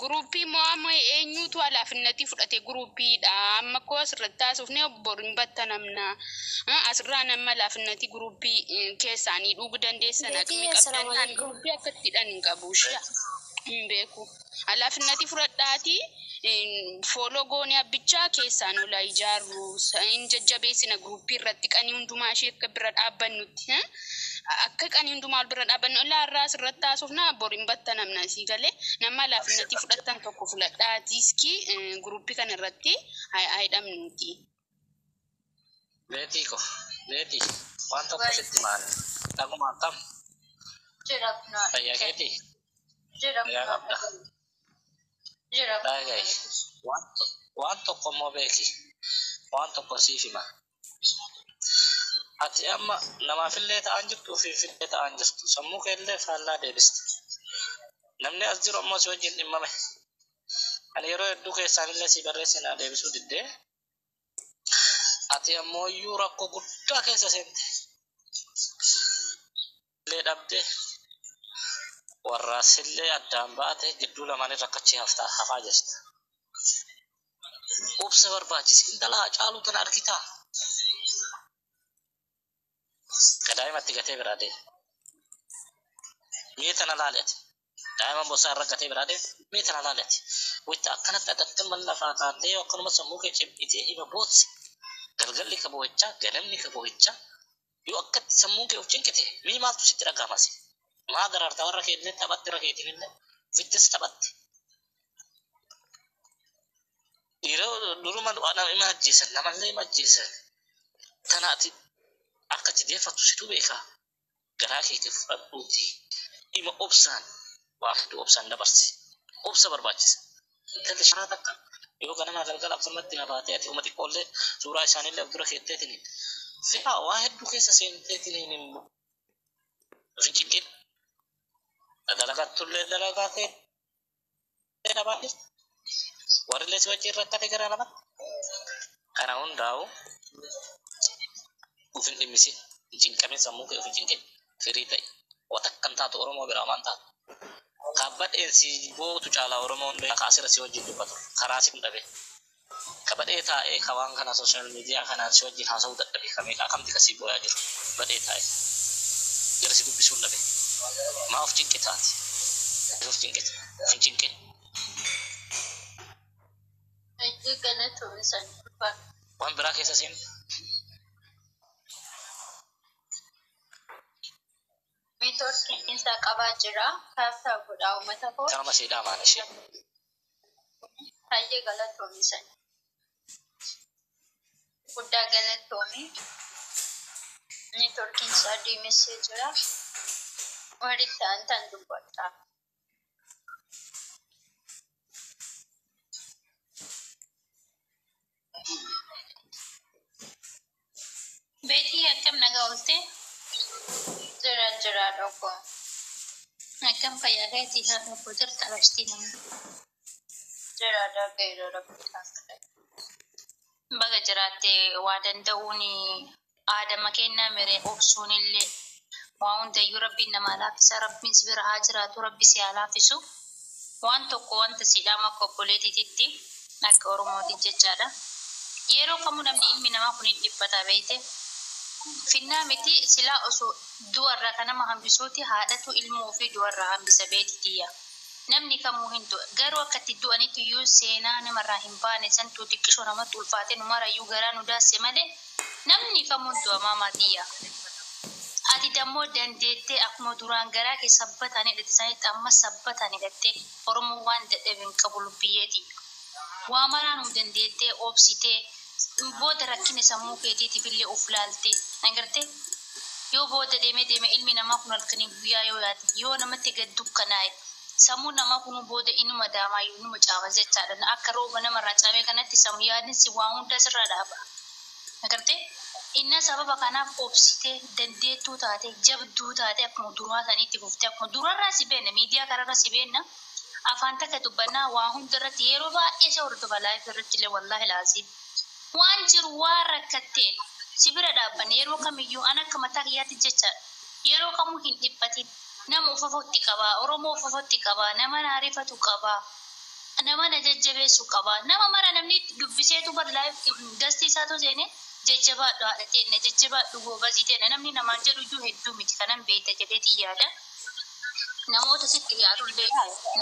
Gruppii mo'ama eenyutu alaafinnatti fudhate gruppiidha. Amma koo asirratti haasofnee boriin battanamna. Asirraa nama alaafinnatti gruppii keessaanii dhuguu dandeessan aqmi qabdan gruppii akkattiidhaan hin qabu. Hin beeku. Alaafinnatti fudhadhaati. Follow goonee abbichaa keessaan olaa ijaarru. Hin jajjabeessina gruppii irratti qanii hundumaa ishee akka bira dhaabbannutti. Akka qanii hundumaa ol bira dhaabbannu laarraa asirratti haasofnaa boriin battanamna sii galee nama alaafinnatti fudhatan tokko fudhadhaati iskii gruppii kana irratti haidhamnuti. Beeti waan tokko sitti maali? Dhaguma akkam? Jirabnaa. Fayyaa keetii? Jirabnaa. qabda. Dhagaye waan tokko immoo beeki. Waan tokko siif hima. Ati amma namaafillee ta'an jirtu ofiifillee ta'an jirtu sammuu keellee faallaa deebiste. Namni as jiru ammoo si wajjin dhimmame. Ani yeroo hedduu keessaanillee si barreessinaa deebisuu diddee. Ati ammoo iyyuu rakkoo guddaa keessa seente. Illee dhabde warraasillee addaan baate gidduu lamaanii rakkachee hafaa jirta. Obsa barbaachisi indalaa caaluu tana argitaa. Daa'imatti gatee biraa deema. Mee tana laalati. Daa'ima bosaa irra gatee biraa deema. Mee tana laalati. Wayita akkanatti agartee mallafaa taatee akkanuma sammuu kee cimditee ima bootse. Galgalli ka boo'ichaa, ganamni ka boo'ichaa. Yoo akkatti sammuu kee of cinqite mee maaltu sitti dhagahamase? Maa daraartaa warra keellee taphatti irra keetinillee ofittis taphatte. Yeroo duruma nama ima ajjeesan namallee ima ajjeesan. Kanaati akka jideeffatu situ beekaa garaa keetiif fudhadhuuti dhima obsaan waa fiduu obsaan dabarsi obsa barbaachisa intalli sharaa takka yoo ganamaa galgala akkasumatti habaatee ati uma xiqqoollee suuraa isaaniillee of dura keetteetiniin firaa waa hedduu keessa seenteetiniin immoo fincinqin dalagattullee dalagaa kee dhabaa jirta warrillee si wajjin rakkate gara lamatti kana hundaa'u ufin dhimisi cinqamee sammuu kee ofin cinqee firii ta'e watakkan taatu Oromoo biraa waan taatu. Kabbadheen si bootu caalaa Oromoon beekaa asirra si wajjin dubbatu karaa si dhabe. Kabadhee taa'ee ka waan kana sooshaal miidiyaa kanaan si wajjin haasa'uu dadhabee kamee akkamti kasii booyaa jiru. Badhee taa'ee jara si dubbisuun dhabe. Maa of cinqe taati. Of cinqete ofin cinqee. Waan biraa keessa seenu. Miitootni isa qabaa jira. Kaartaa godhaa uummata koo. Kanuma siidhaa maal ishee? Baay'ee galatoomisan. Guddaa galatoomi. Miitootni isaa deemessee jira. Warri ta'an tan dubbata. Beetii akkam nagaa oolte? Jira dhokko. Akkam fayyaa keetii haa dhokko jirta labsii namni. Jira dhaggeera rabbitaan kadhate. Baga jiraattee waa danda'uun aadama kennaa miree obsuun illee waa hundayyuu rabbiin namaa laaffisa rabbiin si bira haa jiraatu rabbi si haa laaffisu. Waan tokko wanta siidhaama akka obboleetiitti akka Oromootiin jechaadha. Yeroo kamuu namni ilmi namaa kun hin dhiphataa beekte. Finnaa miti silaa osoo du'arraa kan nama hambisuuti haadhatu ilmoo ofii du'arraa hambisa beetitiyya. Namni kamuu hin du'a. Garuu akkatti du'anitti iyyuu seenaa namarraa hin baane santuu xiqqishoo namatti ulfaate numarayyuu garaa nu daasse malee namni kamuu hin du'a maamaatiyya. Ati dammoo dandeettee akkuma duraan garaa kee sabbataan hidhatte sanitti amma sabbataan hidhattee Oromoo waan dadhabeen qabu lubbiyyeeti. Waa maraa nu dandeettee obsitee booda rakkina sammuu keetiitiif illee of laalte agartee yoo booda deeme ilmi namaa kun halkanii guyyaa yoo yaate yoo namatti gad dukkanaa'e sammuu namaa kun booda inuma daamaa inuma caama jechaadha akka rooba namarraa caamee kanatti sammuu yaadinsi waa hunda sirra dhaaba agartee inna sababa kanaaf obsitee dandeettuu taate jabduu taate akkuma duraa saniitti fuftee akkuma durarraa si beenna miidiyaa kanarra si beenna afaan takka dubbannaa waa hunda irratti yeroo baay'ee isa hordofa laayif irratti illee wallaahi laasiin. Waan jiru waan rakkatteen si bira dhaabbanne yeroo kamiyyuu an akka mataa kiyyaatti jecha yeroo kamuu hin dhiphatin nama ufafotti qaba, Oromoo ufafotti qaba, nama naarifatu qaba, nama na jajjabeessu qaba, nama mara namni dubbiseetu bal'aa gasti isaatu seene jajjabaadhu haadha teenne jajjabaadhu goobazii teenne namni namaan jedhu iyyuu hedduu miti kanan beekta jedheetii yaada. Namoota sitti dhiyaatullee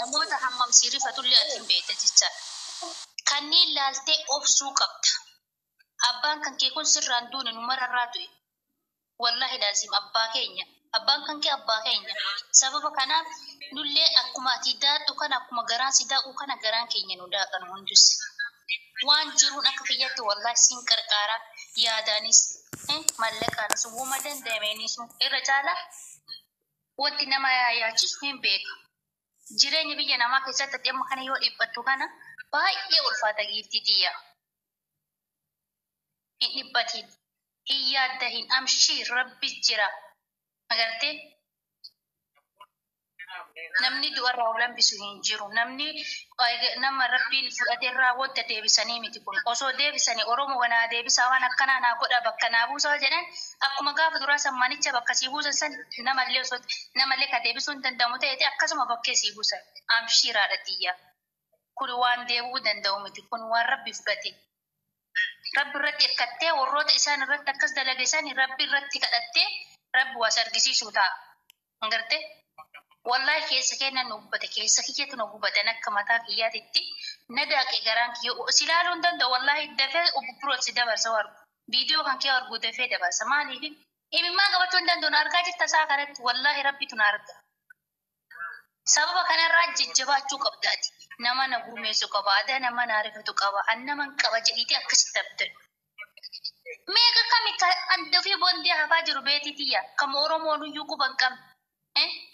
namoota hammam siirifatullee ati hin beekta jechaadha. Kanneen laaltee obsuu qabda. Abbaan kan kee kun sirraan duune nu mararraa du'e. Wallahi laazim abbaa keenya. Abbaan kan kee abbaa keenya. Sababa kanaaf nullee akkuma ati daadhu kana akkuma garaan si daa'u kana garaan keenya nu daaqan hundus. Waan jiruun akka kiyyatti wallahi siin qarqaaraa yaadaanis mallaqaanis uumama danda'ameenis irra caalaa wanti nama yaachisu hin beeku. Jireenya biyya namaa keessatti dhimma kana yoo dhiphattu kana baay'ee ulfaata giiftii xiyya. Hin dhiphatin, hin yaadda, hin amshii rabbi jira. Agartee namni du'arraa of lambisu hin jiru. Nama rabbiin fudhateerraa wanta deebisanii miti kun. Osoo deebisanii Oromoo wanaa deebisaa waan akkanaa naa godha bakka naa buusaa jedhan akkuma gaafa duraa sammanicha bakka sii buusan san namallee ka deebisuu hin danda'amu ta'eeti akkasuma bakkee sii buusan. Amshiiraadha xiyya. Kun waan deebi'uu danda'u miti. Kun waan rabbi fudhate. Rabbi irratti hirkattee warroota isaan irratti akkas dalaga isaan rabbi irratti kadhattee rabbi was argisiisuu ta'a. Agartee? Wallahi keessa kennan nu hubate keessa kiyyatu nu hubatan akka mataa kiyyaatitti na daaqee garaan kiyyoo si ilaaluu hin danda'u wallahi dafee obburoot si dabarsa wargu viidiyoo kan kee wargu dafee dabarsa maaliif himimmaa qabachuu hin danda'u argaa jirta isaa kanatti wallahi rabbitu na arga. Sababa kanarraa jajjabaachuu qabdaati. Nama na gurmeessu qaba, aadaa nama na rifatu qaba, an naman qaba jedhiiti akkasitti abdan. Meeqa kami adda fi bondee hafaa jiru beetitiyya kam Oromoon iyyuu quban qabne.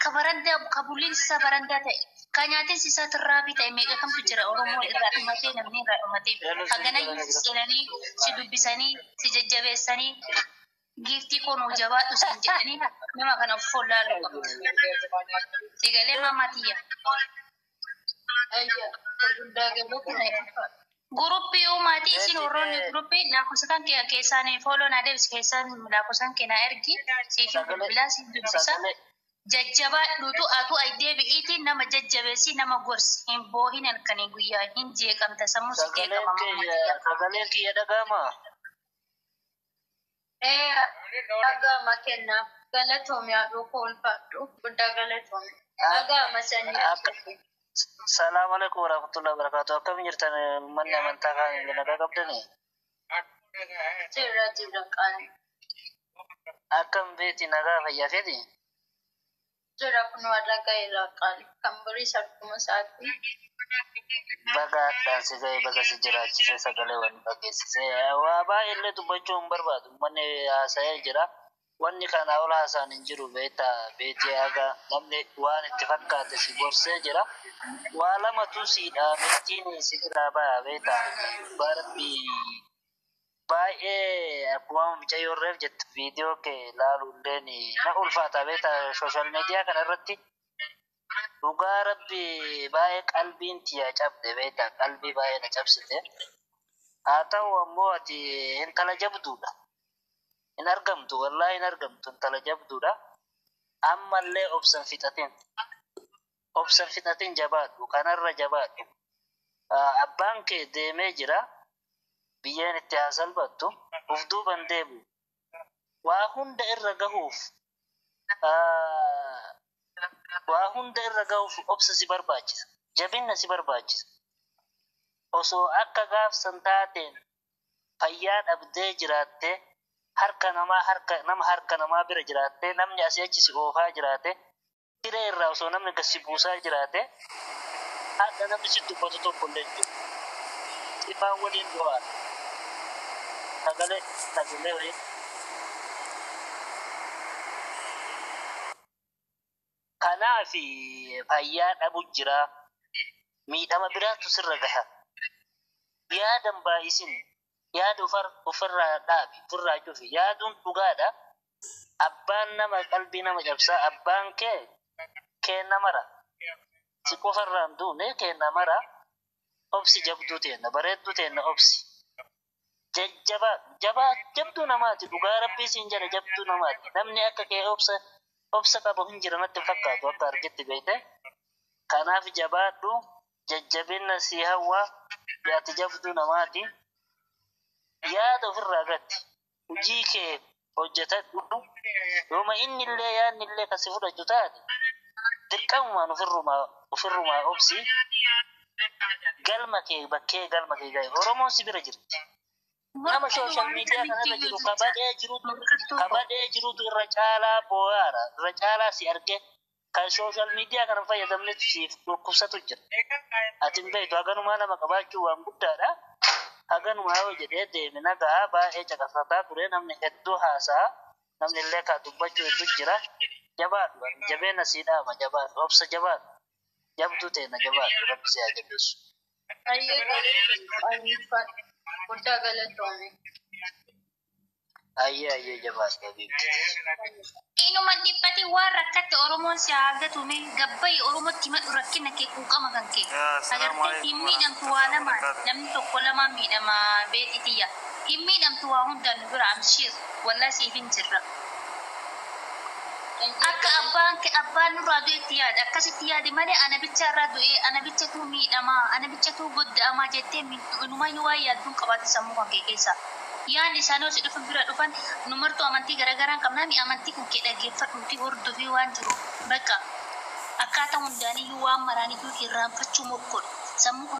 Kabaranda kabulin sa baranda ta'e kanyaatis isa tirraabii ta'e meeqa kamtu jira Oromoo irraa dhumatee namni irraa dhumatee hagana ilanii si dubbisanii si jajjabeessanii giiftii kun jabaadhu san jedhanii nama kana follaaluu qabu. Sigalee mamatiyya. Guruppii uumaatii isin warroonni guruppii lakkoofsaan keessaan fooloon adeemsi keessaan lakkoofsaan kennaa ergi siifii bilbilaa siif dubbisa. Jajjabaadhuutu atu aidee bi'iitiin nama jajjabeessi nama gorsi hin boohin halkanii guyyaa hin jeeqamta sammuu si jeeqama. Sagaleen kiyya dhaga'ama. Dhaga'ama kennaaf galatoomii haadhuu koolfadhu guddaa galatoomii dhaga'ama sanyii. Salaamu alaikum warahmatullahi wabarakatuh. Akkam jirtan manni amantaa kan nagaa qabdanii? Jira qaani. Akkam beeti nagaa fayyaa fedhi? Jira kun warra ga'eera qaali kan birii sarkuma isaatti. Baga addaan si ga'e baga si jiraachise sagalee waan dhageessise waa baay'eellee dubbachuu hin barbaadu manni haasa'ee jira. Wanni kana ol haasaan hin jiru beetii haga namni waan itti fakkaate si gorsee jira. Waa lamatu siidha meetiin si jira beeta barbii baay'ee akkuma mucayyoorreef jettu viidiyoo kee laaluulleen na ulfaata beeta sooshaal miidiyaa kana irratti dhugaa rabbi baay'ee qalbiin tiyya cabde beeta qalbii baay'ee na cabsite haa ta'u ammoo ati intala jabduudha hin argamtu wallahi hin argamtu intala jabduudha ammallee obsan fixatin jabaadhu kanarra jabaadhu abbaan kee deemee jira biyyeen itti haasalbattu uf duuban deebu waa hunda irra gahuuf obsa si barbaachisa jabinna si barbaachisa osoo akka gaafsan taateen fayyaa dhabdee jiraattee harka namaa bira jiraattee namni asii achi si oofaa jiraate siree irraa osoo namni gasi buusaa jiraate haadha namni si dubbatu tokko illee jiru ifaan waliin du'aa sagalee waliin kanaaf fayyaa dhabu jira miidhama biraatu sirra gaha yaadan baay'isin yaada ofirraa dhaabi ofirraa cufi yaaduun dhugaadha abbaan nama qalbii nama cabsaa abbaan kee namara si qofarraan duune kee namara obsi jabduu teenna bareedduu teenna obsi jabduu namaati dhugaa rabbii siin jedha jabduu namaati namni akka kee obsa obsa qabu hin jira natti fakkaatu akka argetti beekte. Kanaaf jabaadhu jajjabinna si hawwa yaati jabduu namaati. Yaada ofirraa gatti hojii kee hojjetadhu yooma inni illee yaadni illee kasi fudhatu taate dirqamumaan ofirrumaa obsi galma kee bakkee galma kee gahe Oromoon si bira jirti. Nama social media kanarra jiru kabadee jirutu irra caalaa boo'aara irra caalaa si arge kan social media kana fayyadamne siif dhukkubsatu jira. Ati hin beektu haganumaa nama qabaachuu waan guddaadha. Haganumaa yoo jedhee deemi nagaa baay'ee caqasataa ture namni hedduu haasa'a namni illee kaa dubbachuu hedduu jira. Jabaadhu jabeenya sii dhaama jabaadhu obsa jabaadhu jabduu ta'e na jabaadhu rabbi si haa jabeessu. Ayyee jabaadhu habiibti. Inuma dhibbate waan rakkate Oromoon si haagatu mee gabbayyi Oromootti madhu rakkina kee quuqama kan kee. Agartee hin miidhamtu waa lamaan namni tokko lamaan miidhama beekitiyya. Hin miidhamtu waa hundaan bira amshiir wallaahi siif hin jirra. Akka abbaan nurraa du'etti yaada akkasitti yaade malee ana bicharraa du'ee ana bichatu miidhamaa ana bichatu godda'amaa jettee inumayyuu waa yaadduun qabaate sammuu kan kee keessa. Yaadni isaanii si dhufan bira dhufan numartuu amantii garaagaraan qabnaan amantii kan kee dhaggeeffadhuuti hordofii waan jiru bakka akkaataa hundaaniyyuu waan maraaniyyuu irraanfachuu mokkodhu sammuu